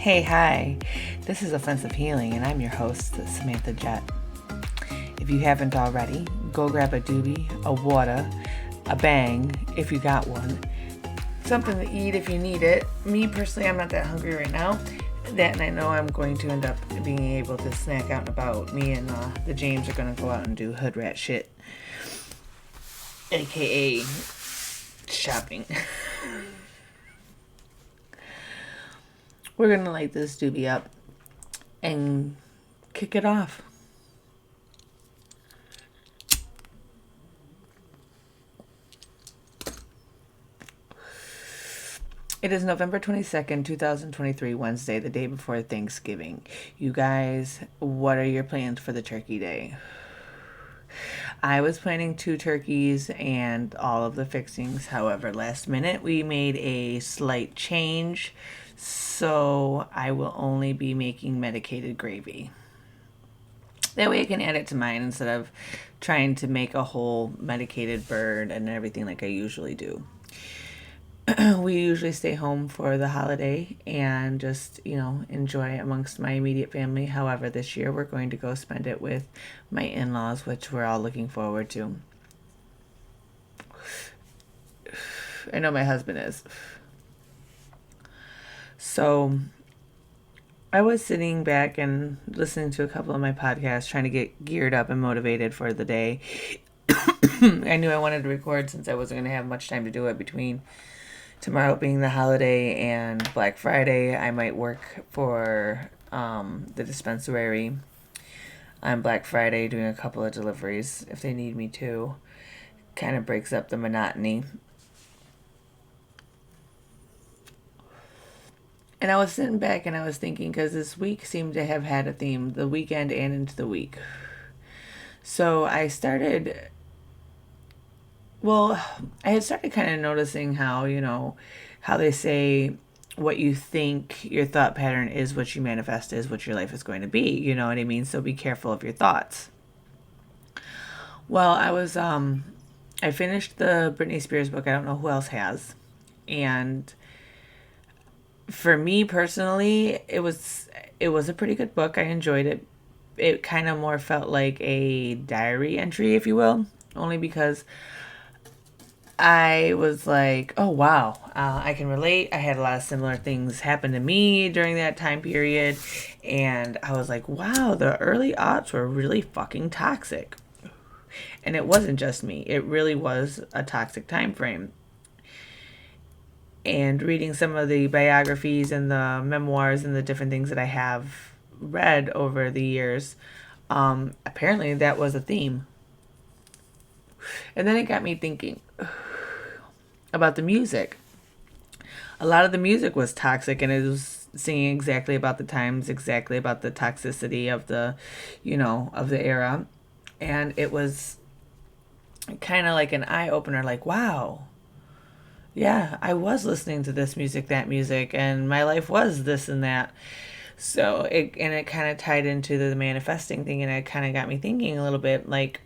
Hey, hi. This is Offensive Healing, and I'm your host, Samantha Jett. If you haven't already, go grab a doobie, a water, a bang, if you got one, something to eat if you need it. Me, personally, I'm not that hungry right now. That, and I know I'm going to end up being able to snack out and about. Me and the James are going to go out and do hood rat shit, aka shopping. We're going to light this doobie up and kick it off. It is November 22nd, 2023, Wednesday, the day before Thanksgiving. You guys, what are your plans for the turkey day? I was planning 2 turkeys and all of the fixings. However, last minute we made a slight change, so I will only be making medicated gravy. That way I can add it to mine instead of trying to make a whole medicated bird and everything like I usually do. We usually stay home for the holiday and just, enjoy amongst my immediate family. However, this year we're going to go spend it with my in-laws, which we're all looking forward to. I know my husband is. So I was sitting back and listening to a couple of my podcasts, trying to get geared up and motivated for the day. I knew I wanted to record since I wasn't going to have much time to do it between tomorrow being the holiday and Black Friday. I might work for the dispensary on Black Friday doing a couple of deliveries if they need me to. Kind of breaks up the monotony. And I was sitting back and I was thinking, because this week seemed to have had a theme, the weekend and into the week. So I had started kind of noticing how, how they say what you think your thought pattern is, what you manifest is what your life is going to be. You know what I mean? So be careful of your thoughts. Well, I finished the Britney Spears book. I don't know who else has. And for me personally, it was a pretty good book. I enjoyed it. It kind of more felt like a diary entry, if you will, only because I was like, oh wow, I can relate. I had a lot of similar things happen to me during that time period, and I was like, wow, the early aughts were really fucking toxic. And it wasn't just me. It really was a toxic time frame. And reading some of the biographies and the memoirs and the different things that I have read over the years, apparently that was a theme. And then it got me thinking about the music. A lot of the music was toxic, and it was singing exactly about the times, exactly about the toxicity of the, of the era. And it was kind of like an eye opener, like, wow, yeah, I was listening to this music, that music, and my life was this and that. So it kind of tied into the manifesting thing, and it kind of got me thinking a little bit, like,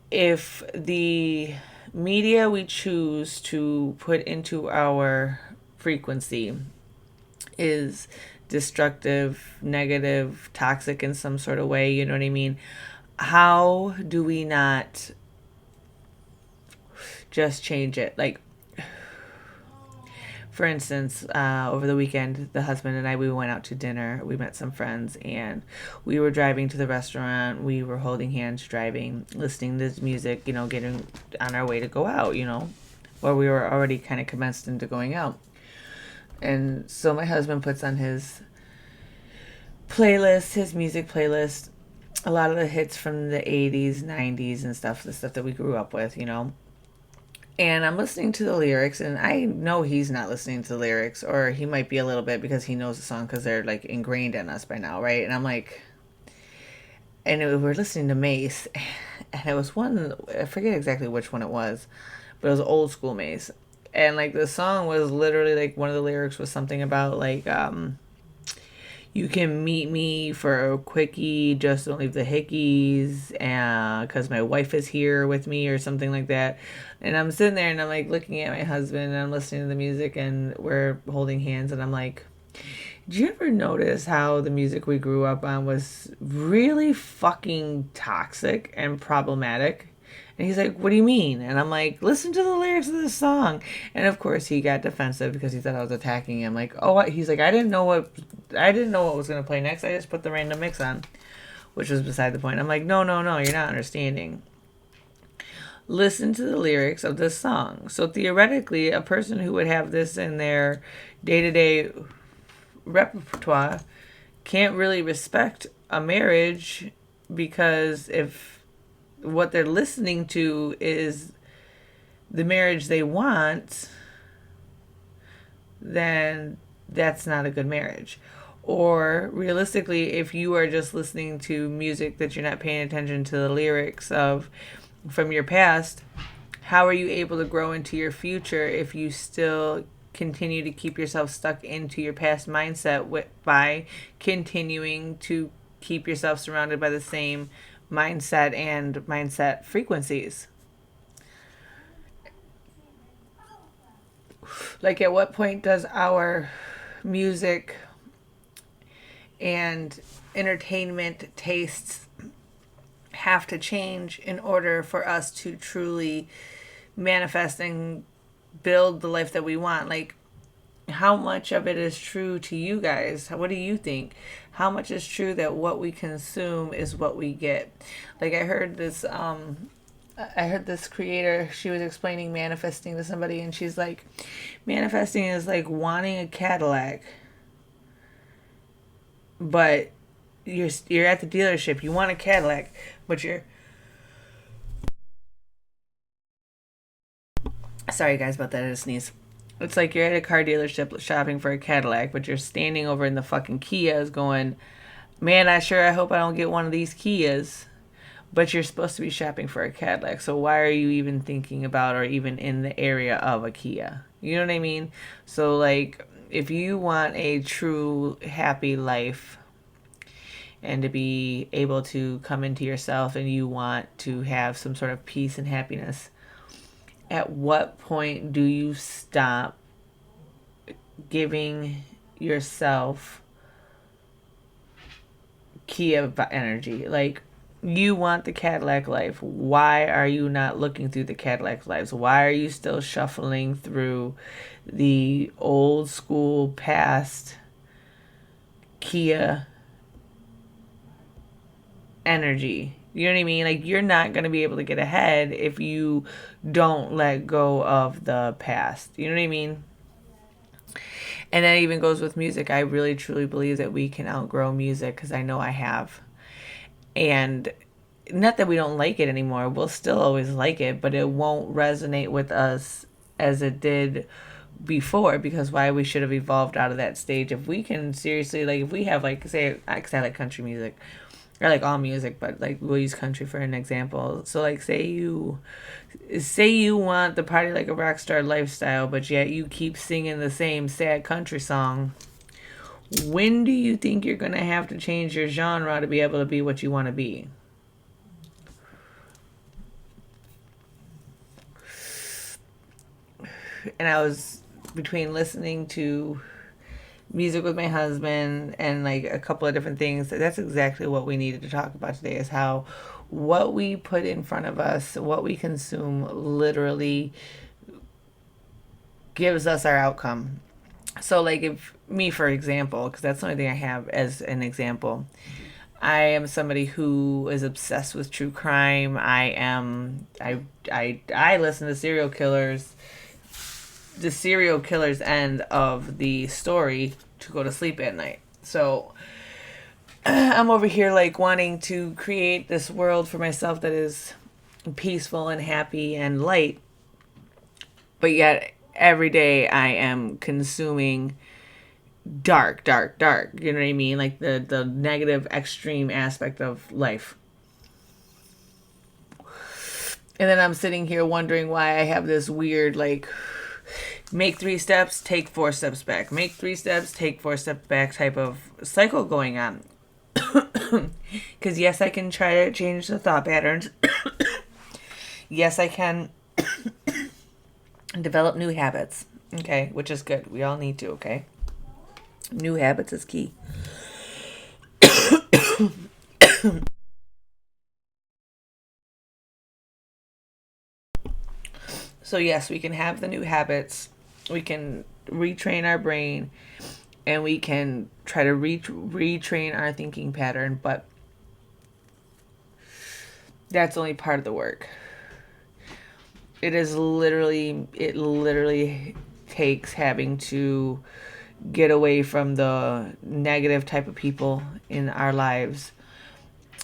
if the media we choose to put into our frequency is destructive, negative, toxic in some sort of way, you know what I mean? How do we not just change it? Like, for instance, over the weekend, the husband and I, we went out to dinner. We met some friends, and we were driving to the restaurant. We were holding hands, driving, listening to this music, getting on our way to go out, where we were already kind of commenced into going out. And so my husband puts on his playlist, his music playlist, a lot of the hits from the 80s, 90s and stuff, the stuff that we grew up with, And I'm listening to the lyrics, and I know he's not listening to the lyrics, or he might be a little bit because he knows the song because they're like ingrained in us by now, right? And I'm like, we're listening to Mace, and it was one, I forget exactly which one it was, but it was old school Mace. And like the song was literally like, one of the lyrics was something about like, You can meet me for a quickie, just don't leave the hickeys, because my wife is here with me or something like that. And I'm sitting there and I'm like looking at my husband and I'm listening to the music and we're holding hands and I'm like, did you ever notice how the music we grew up on was really fucking toxic and problematic? And he's like, what do you mean? And I'm like, listen to the lyrics of this song. And of course he got defensive because he thought I was attacking him. Like, oh, he's like, I didn't know what was going to play next. I just put the random mix on, which was beside the point. I'm like, no, no, no, you're not understanding. Listen to the lyrics of this song. So theoretically, a person who would have this in their day-to-day repertoire can't really respect a marriage, because if what they're listening to is the marriage they want, then that's not a good marriage. Or realistically, if you are just listening to music that you're not paying attention to the lyrics of from your past, how are you able to grow into your future if you still continue to keep yourself stuck into your past mindset by continuing to keep yourself surrounded by the same mindset and mindset frequencies? Like, at what point does our music and entertainment tastes have to change in order for us to truly manifest and build the life that we want? Like, how much of it is true to you guys? What do you think? How much is true that what we consume is what we get? Like, I heard this creator, she was explaining manifesting to somebody, and she's like, manifesting is like wanting a Cadillac, but you're at the dealership. You want a Cadillac, but you're sorry guys about that. I just sneeze. It's like you're at a car dealership shopping for a Cadillac, but you're standing over in the fucking Kias going, man, I hope I don't get one of these Kias. But you're supposed to be shopping for a Cadillac, so why are you even thinking about or even in the area of a Kia? You know what I mean? So, like, if you want a true happy life and to be able to come into yourself and you want to have some sort of peace and happiness, at what point do you stop giving yourself Kia energy? Like, you want the Cadillac life. Why are you not looking through the Cadillac lives? Why are you still shuffling through the old school past Kia energy? You know what I mean? Like, you're not going to be able to get ahead if you don't let go of the past. You know what I mean? And that even goes with music. I really truly believe that we can outgrow music, because I know I have. And not that we don't like it anymore, we'll still always like it, but it won't resonate with us as it did before, because why? We should have evolved out of that stage. If we can seriously, like, if we have, like, say, because I like country music, or like all music, but like we'll use country for an example. So, like, say you want the party like a rock star lifestyle, but yet you keep singing the same sad country song. When do you think you're going to have to change your genre to be able to be what you want to be? And I was between listening to music with my husband and like a couple of different things. That's exactly what we needed to talk about today, is how what we put in front of us, what we consume, literally gives us our outcome. So, like, if me, for example, because that's the only thing I have as an example, I am somebody who is obsessed with true crime. I listen to serial killers, the serial killer's end of the story, to go to sleep at night. So I'm over here like wanting to create this world for myself that is peaceful and happy and light, but yet every day I am consuming dark, dark, dark. You know what I mean? Like the negative extreme aspect of life. And then I'm sitting here wondering why I have this weird, like, make 3 steps, take 4 steps back. Make 3 steps, take 4 steps back type of cycle going on. Because yes, I can try to change the thought patterns. Yes, I can develop new habits. Okay, which is good. We all need to, okay? New habits is key. So yes, we can have the new habits. We can retrain our brain, and we can try to retrain our thinking pattern, but that's only part of the work. It literally takes having to get away from the negative type of people in our lives,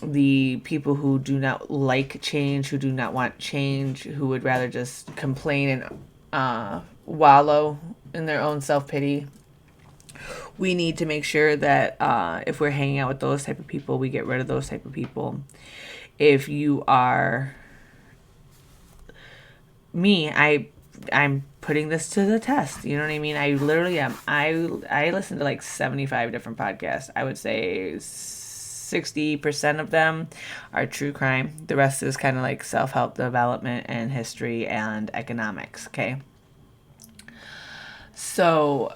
the people who do not like change, who do not want change, who would rather just complain and wallow in their own self-pity. We need to make sure that if we're hanging out with those type of people, we get rid of those type of people. If you are me, I'm putting this to the test. You know what I mean? I literally am. I listen to like 75 different podcasts. I would say 60% of them are true crime. The rest is kind of like self-help development and history and economics, okay? So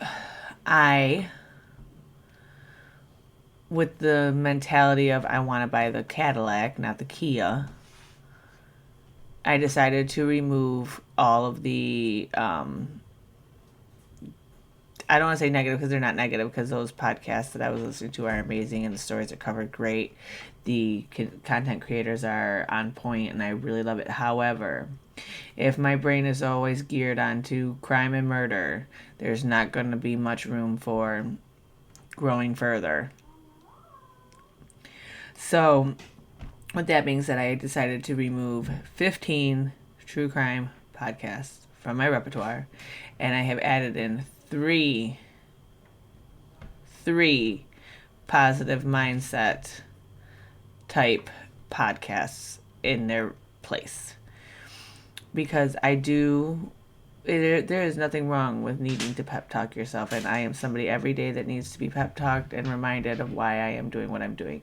with the mentality of I want to buy the Cadillac, not the Kia, I decided to remove all of the I don't want to say negative because they're not negative, because those podcasts that I was listening to are amazing and the stories are covered great. The content creators are on point and I really love it. However, if my brain is always geared onto crime and murder, there's not going to be much room for growing further. So, with that being said, I decided to remove 15 true crime podcasts from my repertoire, and I have added in three positive mindset type podcasts in their place, because there is nothing wrong with needing to pep talk yourself, and I am somebody every day that needs to be pep talked and reminded of why I am doing what I'm doing.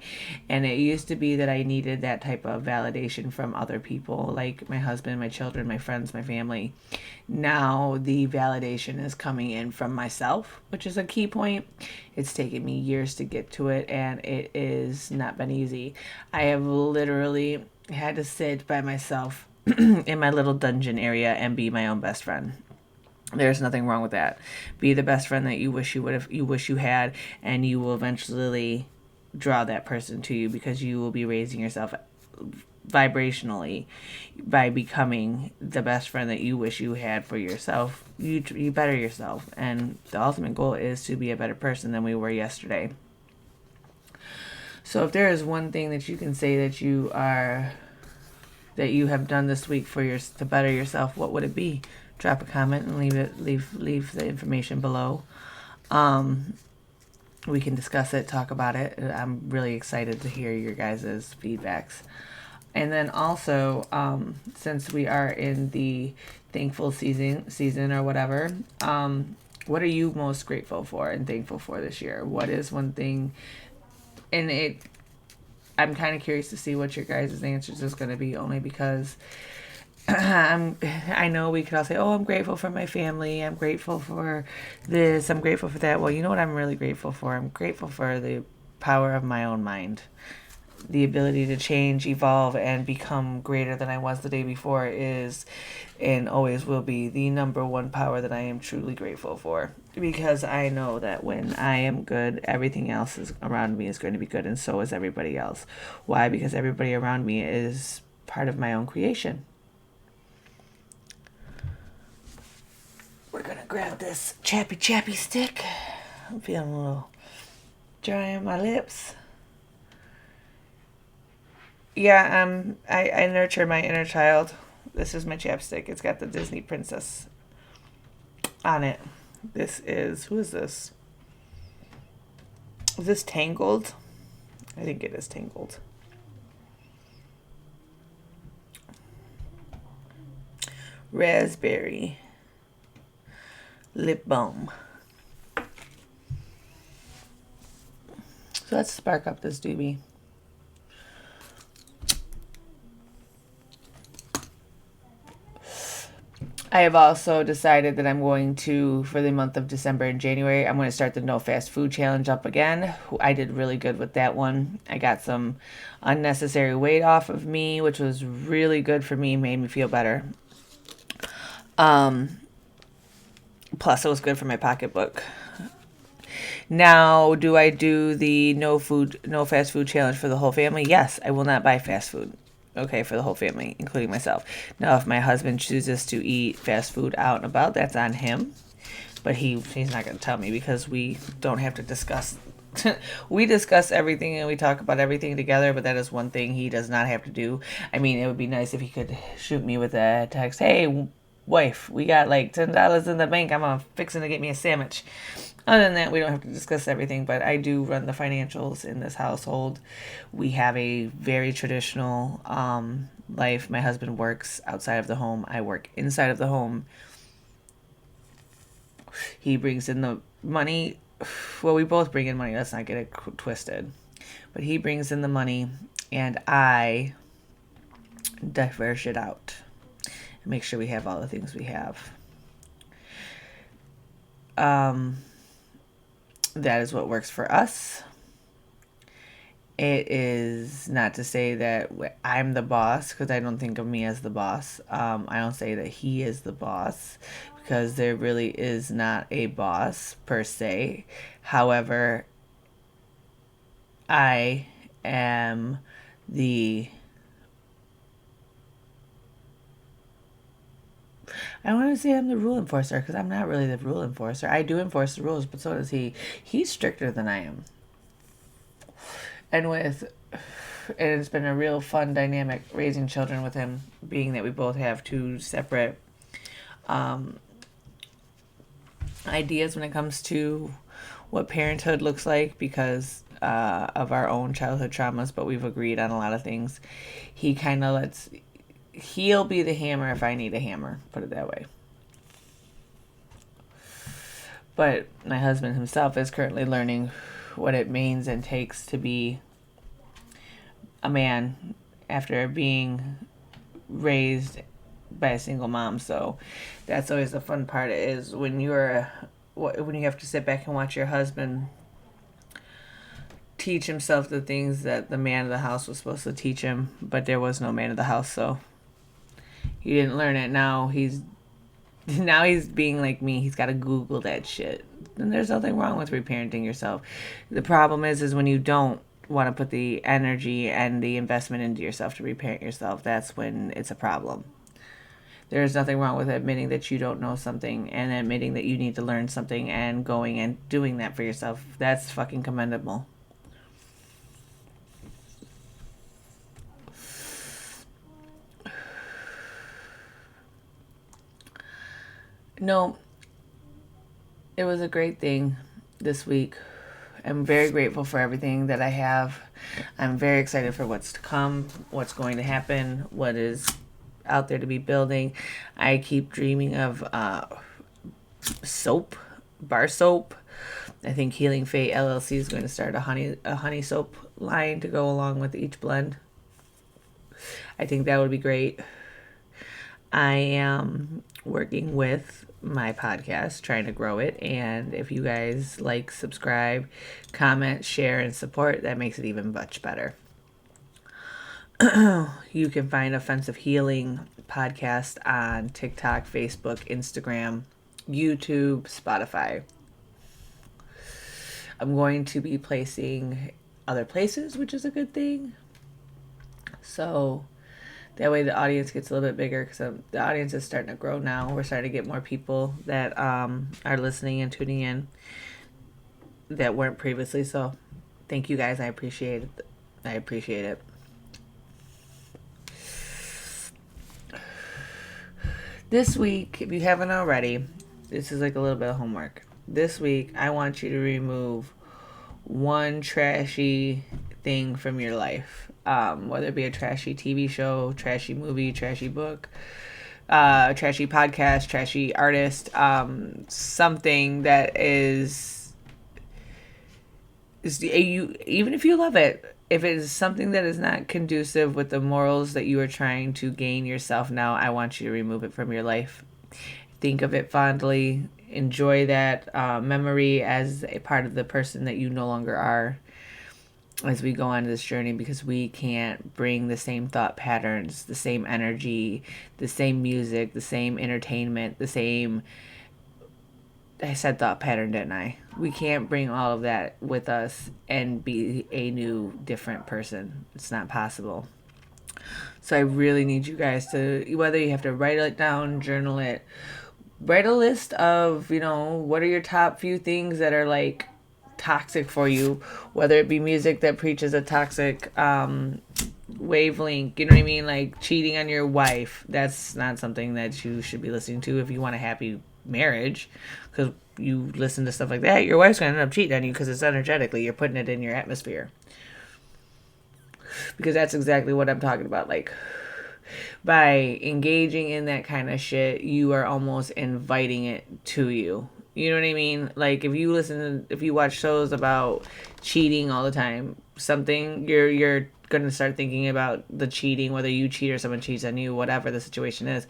And it used to be that I needed that type of validation from other people, like my husband, my children, my friends, my family. Now the validation is coming in from myself, which is a key point. It's taken me years to get to it, and it has not been easy. I have literally had to sit by myself in my little dungeon area and be my own best friend. There's nothing wrong with that. Be the best friend that you wish you had, and you will eventually draw that person to you, because you will be raising yourself vibrationally by becoming the best friend that you wish you had for yourself. You better yourself, and the ultimate goal is to be a better person than we were yesterday. So if there is one thing that you can say that you have done this week to better yourself, what would it be? Drop a comment and leave the information below. We can discuss it, talk about it. I'm really excited to hear your guys' feedbacks. And then also, since we are in the thankful season or whatever, what are you most grateful for and thankful for this year? What is one thing? And I'm kind of curious to see what your guys' answers is going to be, only because I know we could all say, oh, I'm grateful for my family, I'm grateful for this, I'm grateful for that. Well, you know what I'm really grateful for? I'm grateful for the power of my own mind. The ability to change, evolve, and become greater than I was the day before is, and always will be, the number one power that I am truly grateful for. Because I know that when I am good, everything else around me is going to be good, and so is everybody else. Why? Because everybody around me is part of my own creation. We're going to grab this chappy stick. I'm feeling a little dry on my lips. Yeah, I nurture my inner child. This is my chapstick. It's got the Disney princess on it. Who is this? Is this Tangled? I think it is Tangled. Raspberry. lip balm. So let's spark up this doobie. I have also decided that I'm going to, for the month of December and January, I'm going to start the No Fast Food Challenge up again. I did really good with that one. I got some unnecessary weight off of me, which was really good for me, made me feel better. Plus, it was good for my pocketbook. Now, do I do the no fast food challenge for the whole family? Yes, I will not buy fast food. Okay, for the whole family, including myself. Now, if my husband chooses to eat fast food out and about, that's on him. But he's not going to tell me because we don't have to discuss. We discuss everything and we talk about everything together, but that is one thing he does not have to do. I mean, it would be nice if he could shoot me with a text. Hey, wife, we got like $10 in the bank. I'm fixing to get me a sandwich. Other than that, we don't have to discuss everything, but I do run the financials in this household. We have a very traditional life. My husband works outside of the home. I work inside of the home. He brings in the money. Well, we both bring in money. Let's not get it twisted. But he brings in the money, and I diverse it out and make sure we have all the things we have. That is what works for us. It is not to say that I'm the boss, because I don't think of me as the boss. I don't say that he is the boss, because there really is not a boss per se. However, I am the... I don't want to say I'm the rule enforcer, because I'm not really the rule enforcer. I do enforce the rules, but so does he. He's stricter than I am. And it's been a real fun dynamic raising children with him, being that we both have two separate ideas when it comes to what parenthood looks like because of our own childhood traumas, but we've agreed on a lot of things. He'll be the hammer if I need a hammer, put it that way. But my husband himself is currently learning what it means and takes to be a man after being raised by a single mom. So that's always the fun part, is when you have to sit back and watch your husband teach himself the things that the man of the house was supposed to teach him, but there was no man of the house, so he didn't learn it. Now he's being like me. He's got to Google that shit. And there's nothing wrong with reparenting yourself. The problem is when you don't want to put the energy and the investment into yourself to reparent yourself. That's when it's a problem. There's nothing wrong with admitting that you don't know something and admitting that you need to learn something and going and doing that for yourself. That's fucking commendable. No, it was a great thing this week. I'm very grateful for everything that I have. I'm very excited for what's to come, what's going to happen, what is out there to be building. I keep dreaming of soap, bar soap. I think Healing Fate LLC is going to start a honey soap line to go along with each blend. I think that would be great. I am working with my podcast, trying to grow it, and if you guys like, subscribe, comment, share, and support, that makes it even much better. You can find Offensive Healing Podcast on TikTok, Facebook, Instagram, YouTube, Spotify. I'm going to be placing other places, which is a good thing. So that way the audience gets a little bit bigger, because the audience is starting to grow now. We're starting to get more people that are listening and tuning in that weren't previously. So thank you guys. I appreciate it. This week, if you haven't already, this is like a little bit of homework. This week, I want you to remove one trashy thing from your life. Whether it be a trashy TV show, trashy movie, trashy book, trashy podcast, trashy artist, something that is you, even if you love it, if it is something that is not conducive with the morals that you are trying to gain yourself now, I want you to remove it from your life. Think of it fondly. Enjoy that memory as a part of the person that you no longer are as we go on this journey, because we can't bring the same thought patterns, the same energy, the same music, the same entertainment, the same, I said thought pattern, didn't I? We can't bring all of that with us and be a new, different person. It's not possible. So I really need you guys to, whether you have to write it down, journal it, write a list of, what are your top few things that are like toxic for you, whether it be music that preaches a toxic wavelength, you know what I mean? Like cheating on your wife. That's not something that you should be listening to if you want a happy marriage, because you listen to stuff like that, your wife's gonna end up cheating on you because it's energetically, you're putting it in your atmosphere. Because that's exactly what I'm talking about. Like, by engaging in that kind of shit, you are almost inviting it to you. You know what I mean? Like, if you watch shows about cheating all the time, something, you're gonna start thinking about the cheating, whether you cheat or someone cheats on you, whatever the situation is.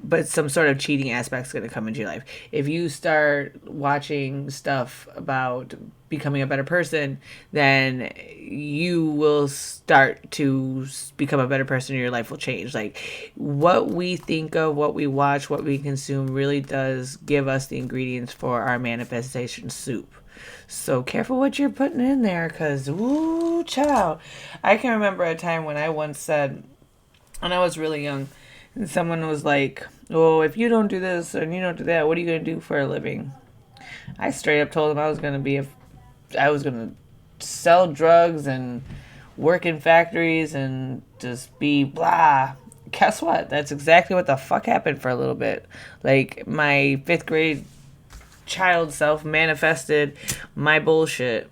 But some sort of cheating aspect is going to come into your life. If you start watching stuff about becoming a better person, then you will start to become a better person and your life will change. Like, what we think of, what we watch, what we consume really does give us the ingredients for our manifestation soup. So careful what you're putting in there, because, ooh, child. I can remember a time when I once said, when I was really young, and someone was like, oh, if you don't do this and you don't do that, what are you going to do for a living? I straight up told them I was going to sell drugs and work in factories and just be blah. Guess what? That's exactly what the fuck happened for a little bit. Like, my 5th grade child self manifested my bullshit.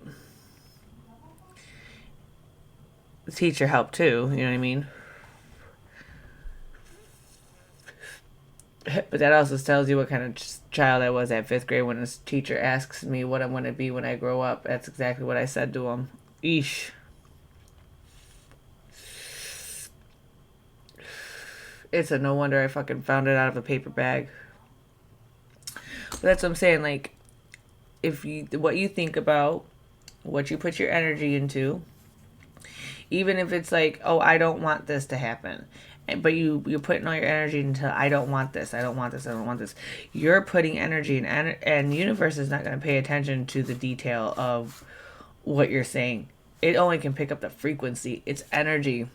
The teacher helped too, you know what I mean? But that also tells you what kind of child I was at 5th grade when this teacher asks me what I want to be when I grow up. That's exactly what I said to him. Eesh. It's a no wonder I fucking found it out of a paper bag. But that's what I'm saying. Like, what you think about, what you put your energy into, even if it's like, oh, I don't want this to happen, but you're putting all your energy into, I don't want this, I don't want this, I don't want this. You're putting energy in, and the universe is not going to pay attention to the detail of what you're saying. It only can pick up the frequency. It's energy,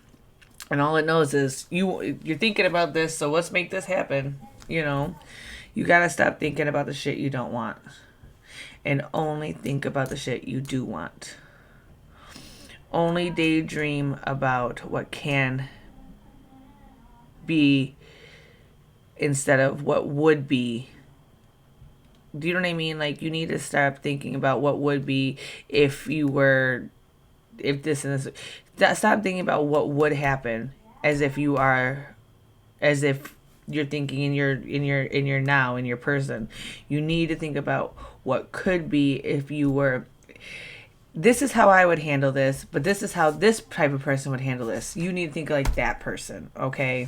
and all it knows is you're thinking about this, so let's make this happen. You gotta stop thinking about the shit you don't want and only think about the shit you do want. Only daydream about what can be instead of what would be. Do you know what I mean? Like, you need to start thinking about what would be if this and this. Stop thinking about what would happen as if you're thinking in your now, in your person. You need to think about what could be if you were, this is how I would handle this, but this is how this type of person would handle this. You need to think like that person, okay?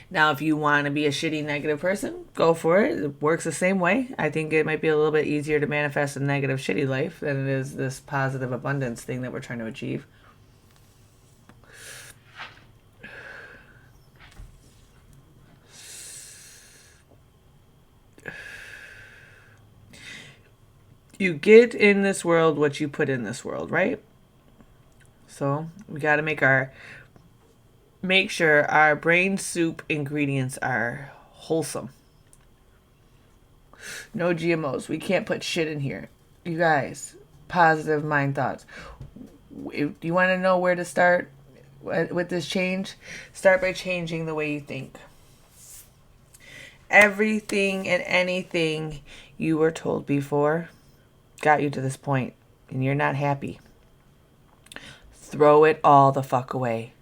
Now, if you want to be a shitty negative person, go for it. It works the same way. I think it might be a little bit easier to manifest a negative shitty life than it is this positive abundance thing that we're trying to achieve. You get in this world what you put in this world, right? So we got to make sure our brain soup ingredients are wholesome. No GMOs. We can't put shit in here. You guys, positive mind thoughts. Do you want to know where to start with this change? Start by changing the way you think. Everything and anything you were told before got you to this point, and you're not happy. Throw it all the fuck away.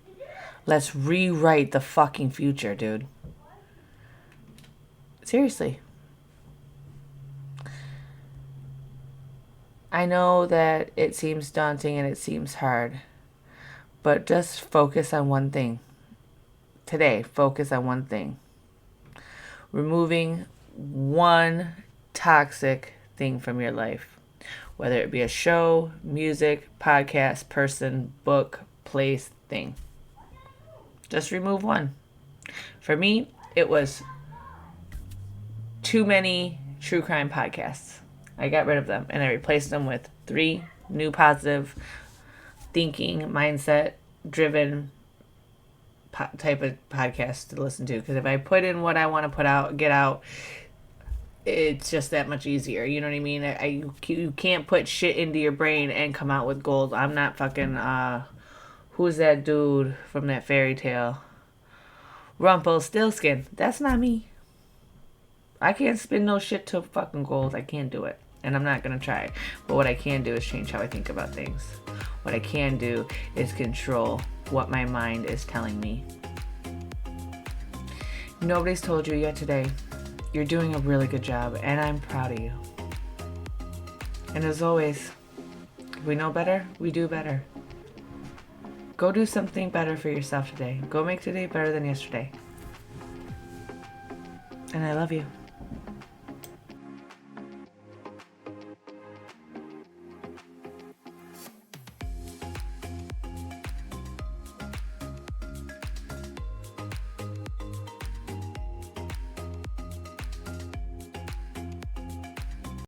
Let's rewrite the fucking future, dude. Seriously. I know that it seems daunting and it seems hard, but just focus on one thing. Today, focus on one thing. Removing one toxic thing from your life, whether it be a show, music, podcast, person, book, place, thing. Just remove one. For me, it was too many true crime podcasts. I got rid of them and I replaced them with 3 new positive thinking, mindset driven type of podcasts to listen to. Because if I put in what I want to put out, get out, it's just that much easier. You know what I mean? You can't put shit into your brain and come out with gold. I'm not fucking, who's that dude from that fairy tale? Rumpelstiltskin. That's not me. I can't spin no shit to fucking gold. I can't do it. And I'm not going to try. But what I can do is change how I think about things. What I can do is control what my mind is telling me. Nobody's told you yet today. You're doing a really good job, and I'm proud of you. And as always, if we know better, we do better. Go do something better for yourself today. Go make today better than yesterday. And I love you.